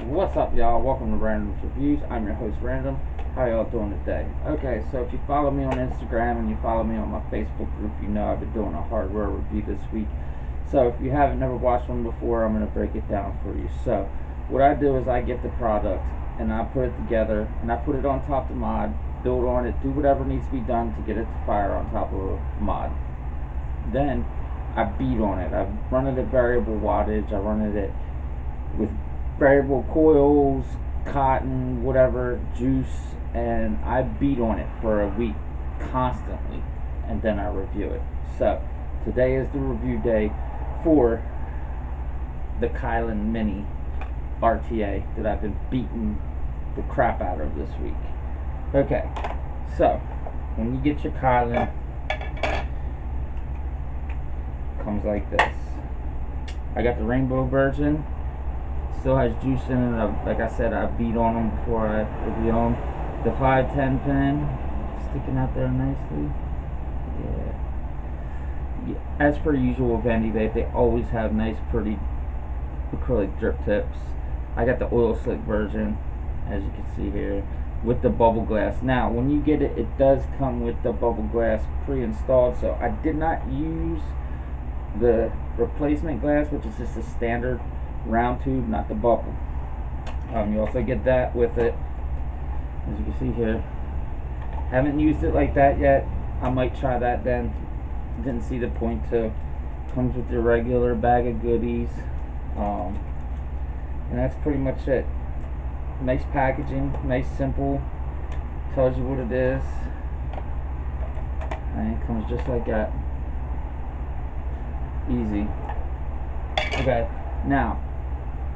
What's up, y'all? Welcome to Random's Reviews. I'm your host, Random. How y'all doing today? Okay, so if you follow me on Instagram and you follow me on my Facebook group, you know I've been doing a hardware review this week. So if you haven't never watched one before, I'm going to break it down for you. So what I do is I get the product and I put it together and I put it on top of the mod, build on it, do whatever needs to be done to get it to fire on top of a mod. Then I beat on it. I run it at variable wattage. I run it at with variable coils, cotton, whatever, juice, and I beat on it for a week constantly, and then I review it. So today is the review day for the Kylin Mini RTA that I've been beating the crap out of this week. Okay, so when you get your Kylin, it comes like this. I got the rainbow version. Still has juice in it. Like I said, I beat on them before I review them. The 510 pin sticking out there nicely. Yeah. As per usual, Vandy Vape, they always have nice, pretty acrylic drip tips. I got the oil slick version, as you can see here, with the bubble glass. Now, when you get it, it does come with the bubble glass pre-installed. So I did not use the replacement glass, which is just a standard round tube, not the bubble. You also get that with it, as you can see here. Haven't used it like that yet. I might try that then. Didn't see the point to. Comes with your regular bag of goodies, and that's pretty much it. Nice packaging, nice, simple. Tells you what it is, and it comes just like that. Easy. Okay, now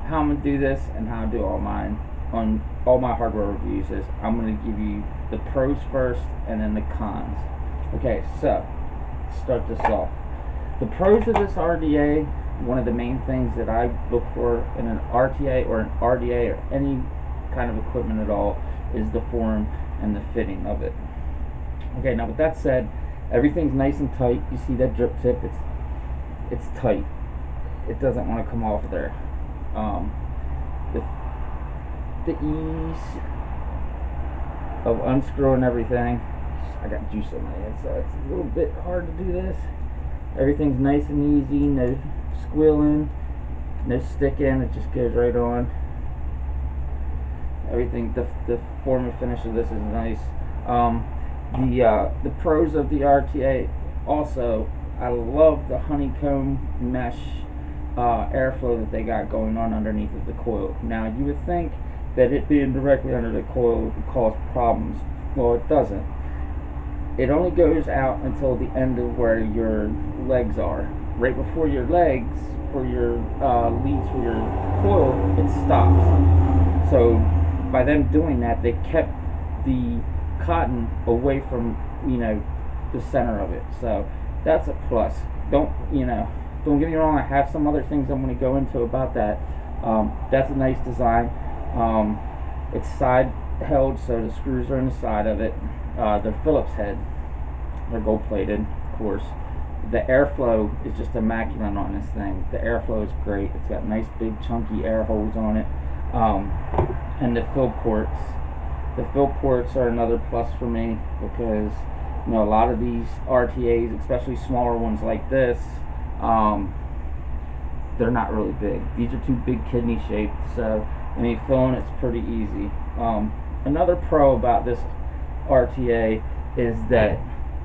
how I'm gonna do this and how I do all mine on all my hardware reviews is I'm gonna give you the pros first and then the cons. Okay, so start this off. The pros of this RDA, one of the main things that I look for in an RTA or an RDA or any kind of equipment at all is the form and the fitting of it. Okay, now with that said, everything's nice and tight. You see that drip tip? It's tight. It doesn't want to come off there. The ease of unscrewing everything. I got juice on my head, so it's a little bit hard to do this. Everything's nice and easy, no squealing, no sticking, it just goes right on. Everything, the form and finish of this is nice. The pros of the RTA also, I love the honeycomb mesh airflow that they got going on underneath of the coil. Now you would think that it being directly under the coil would cause problems. Well, it doesn't. It only goes out until the end of where your legs are. Right before your legs, for your leads for your coil, it stops. So by them doing that, they kept the cotton away from, the center of it. So that's a plus. Don't get me wrong, I have some other things I'm going to go into about that. That's a nice design. It's side held, so the screws are in the side of it. They're Phillips head. They're gold plated, of course. The airflow is just immaculate on this thing. The airflow is great. It's got nice big chunky air holes on it. And the fill ports. The fill ports are another plus for me because a lot of these RTAs, especially smaller ones like this, they're not really big. These are too big kidney shaped, so filling it's pretty easy. Another pro about this RTA is that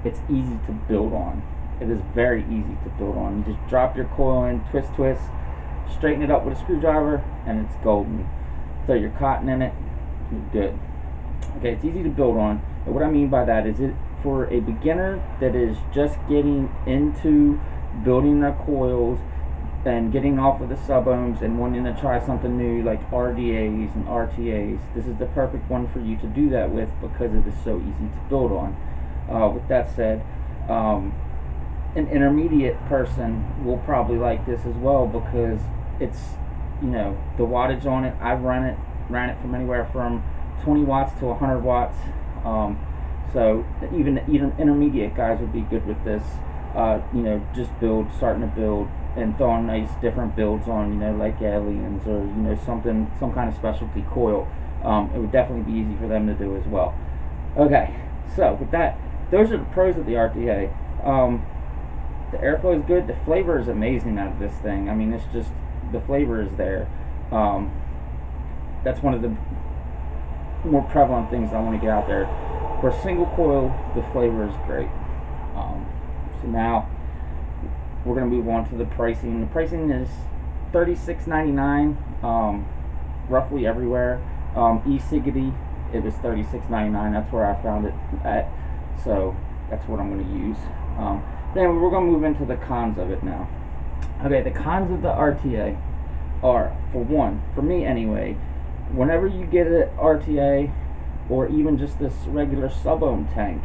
it's easy to build on. It is very easy to build on. You just drop your coil in, twist, straighten it up with a screwdriver, and it's golden. Throw your cotton in it, you're good. Okay, it's easy to build on. And what I mean by that is it for a beginner that is just getting into building their coils and getting off of the sub-ohms and wanting to try something new like RDAs and RTAs, this is the perfect one for you to do that with because it is so easy to build on. With that said, an intermediate person will probably like this as well because it's, the wattage on it, I've ran it from anywhere from 20 watts to 100 watts. So even intermediate guys would be good with this. Just starting to build, and throwing nice different builds on, you know, like aliens or, you know, something, some kind of specialty coil, it would definitely be easy for them to do as well. Okay, so with that, those are the pros of the RTA. The airflow is good. The flavor is amazing out of this thing. I mean, it's just, the flavor is there. That's one of the more prevalent things I want to get out there. For single coil, the flavor is great. So now we're going to move on to the pricing. The pricing is $36.99, roughly everywhere. E-Siggity, it was $36.99. That's where I found it at. So that's what I'm going to use. Then we're going to move into the cons of it now. Okay, the cons of the RTA are, for one, for me anyway, whenever you get an RTA or even just this regular sub-ohm tank,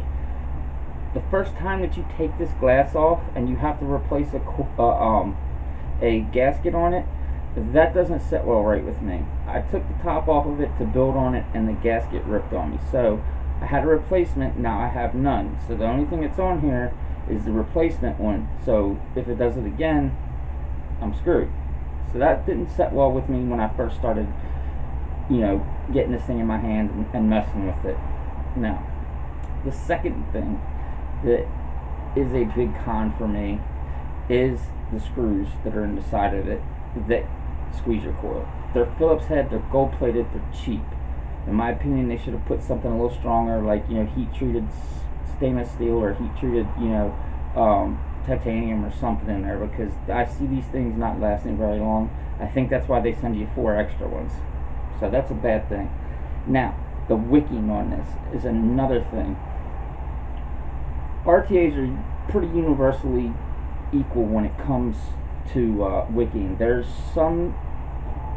the first time that you take this glass off and you have to replace a gasket on it, that doesn't sit well right with me. I took the top off of it to build on it and the gasket ripped on me. So I had a replacement, now I have none. So the only thing that's on here is the replacement one. So if it does it again, I'm screwed. So that didn't set well with me when I first started, you know, getting this thing in my hand and messing with it. Now, the second thing that is a big con for me is the screws that are in the side of it that squeeze your coil. They're Phillips head, they're gold plated, they're cheap. In my opinion, they should have put something a little stronger, like, you know, heat treated stainless steel or heat treated, you know, titanium or something in there, because I see these things not lasting very long. I think that's why they send you 4 extra ones. So that's a bad thing. Now, the wicking on this is another thing. RTAs are pretty universally equal when it comes to wicking. There's some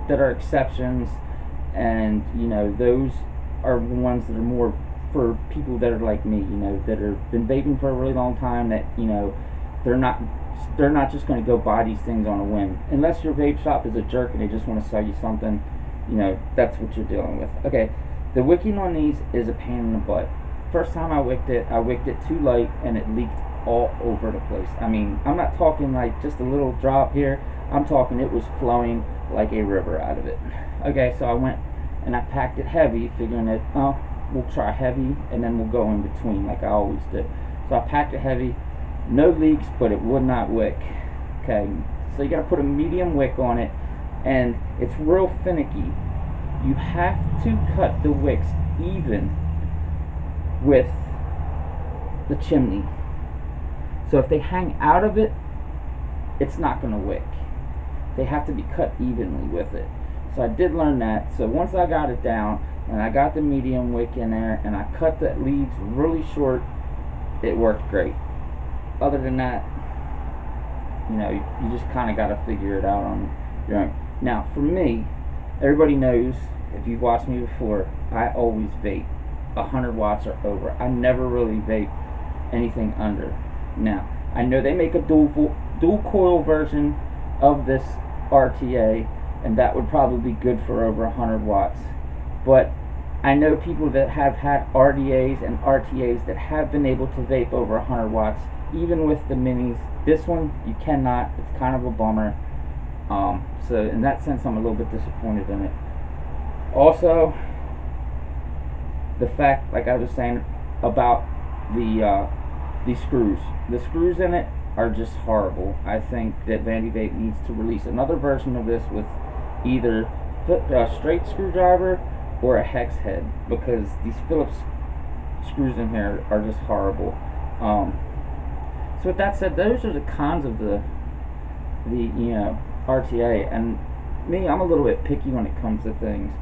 that are exceptions, and, you know, those are the ones that are more for people that are like me, you know, that have been vaping for a really long time, that, you know, they're not just going to go buy these things on a whim. Unless your vape shop is a jerk and they just want to sell you something, you know, that's what you're dealing with. Okay, the wicking on these is a pain in the butt. First time I wicked it too light and it leaked all over the place. I mean, I'm not talking like just a little drop here. I'm talking it was flowing like a river out of it. Okay, so I went and I packed it heavy, figuring that, oh, we'll try heavy and then we'll go in between like I always do. So I packed it heavy, no leaks, but it would not wick. Okay, so you got to put a medium wick on it, and it's real finicky. You have to cut the wicks even with the chimney. So if they hang out of it, it's not going to wick. They have to be cut evenly with it. So I did learn that. So once I got it down and I got the medium wick in there and I cut the leads really short, it worked great. Other than that, you know, you just kind of got to figure it out on your own. Now, for me, everybody knows, if you've watched me before, I always vape 100 watts or over. I never really vape anything under. Now, I know they make a dual coil version of this RTA, and that would probably be good for over 100 watts. But I know people that have had RDAs and RTAs that have been able to vape over 100 watts, even with the minis. This one, you cannot. It's kind of a bummer. So in that sense, I'm a little bit disappointed in it. Also, the fact, like I was saying, about the screws. The screws in it are just horrible. I think that Vandy Vape needs to release another version of this with either a straight screwdriver or a hex head, because these Phillips screws in here are just horrible. So with that said, those are the cons of the you know, RTA. And me, I'm a little bit picky when it comes to things.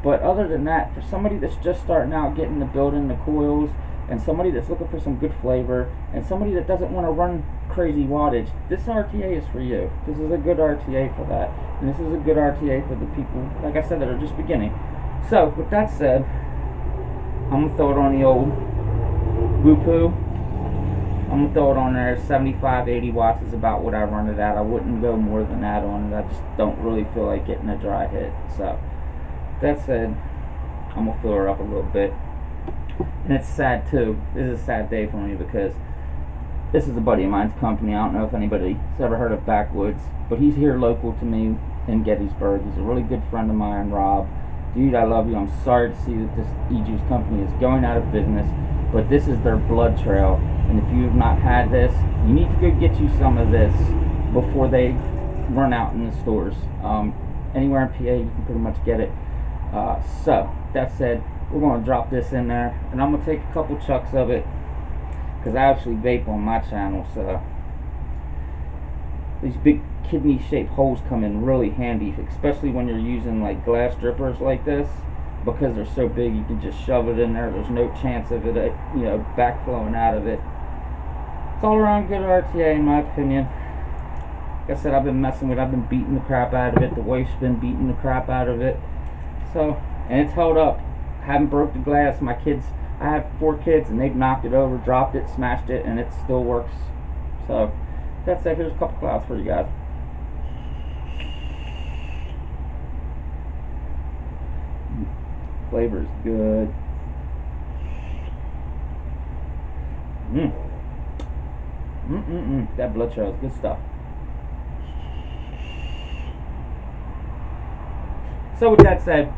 But other than that, for somebody that's just starting out getting to building the coils, and somebody that's looking for some good flavor, and somebody that doesn't want to run crazy wattage, this RTA is for you. This is a good RTA for that. And this is a good RTA for the people, like I said, that are just beginning. So, with that said, I'm going to throw it on the old Whoopoo. I'm going to throw it on there. 75, 80 watts is about what I run it at. I wouldn't go more than that on it. I just don't really feel like getting a dry hit. So, that said, I'm going to fill her up a little bit. And it's sad too. This is a sad day for me, because This is a buddy of mine's company. I don't know if anybody's ever heard of Backwoods, but he's here local to me in Gettysburg. He's a really good friend of mine, Rob. Dude, I love you. I'm sorry to see that this e-juice company is going out of business, but this is their blood trail. And if you have not had this, you need to go get you some of this before they run out in the stores. Anywhere in PA, you can pretty much get it. So, that said, we're going to drop this in there, and I'm going to take a couple chucks of it, because I actually vape on my channel, so these big kidney shaped holes come in really handy, especially when you're using like glass drippers like this, because they're so big you can just shove it in there. There's no chance of it backflowing out of it. It's all around good RTA in my opinion. Like I said, I've been messing with it. I've been beating the crap out of it. The wife's been beating the crap out of it, so, and it's held up. I haven't broke the glass. My kids, I have 4 kids, and they've knocked it over, dropped it, smashed it, and it still works. So, that said, here's a couple clouds for you guys. Flavor is good. That blood trail is good stuff. So with that said,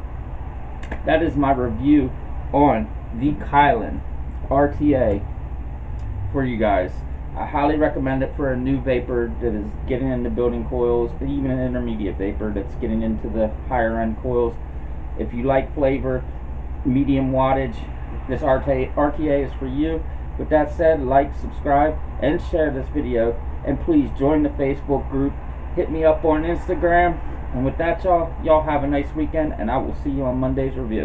that is my review on the Kylin RTA for you guys. I highly recommend it for a new vapor that is getting into building coils, or even an intermediate vapor that's getting into the higher end coils. If you like flavor, medium wattage, this RTA is for you. With that said, like, subscribe, and share this video. And please join the Facebook group. Hit me up on Instagram. And with that, y'all have a nice weekend, and I will see you on Monday's review.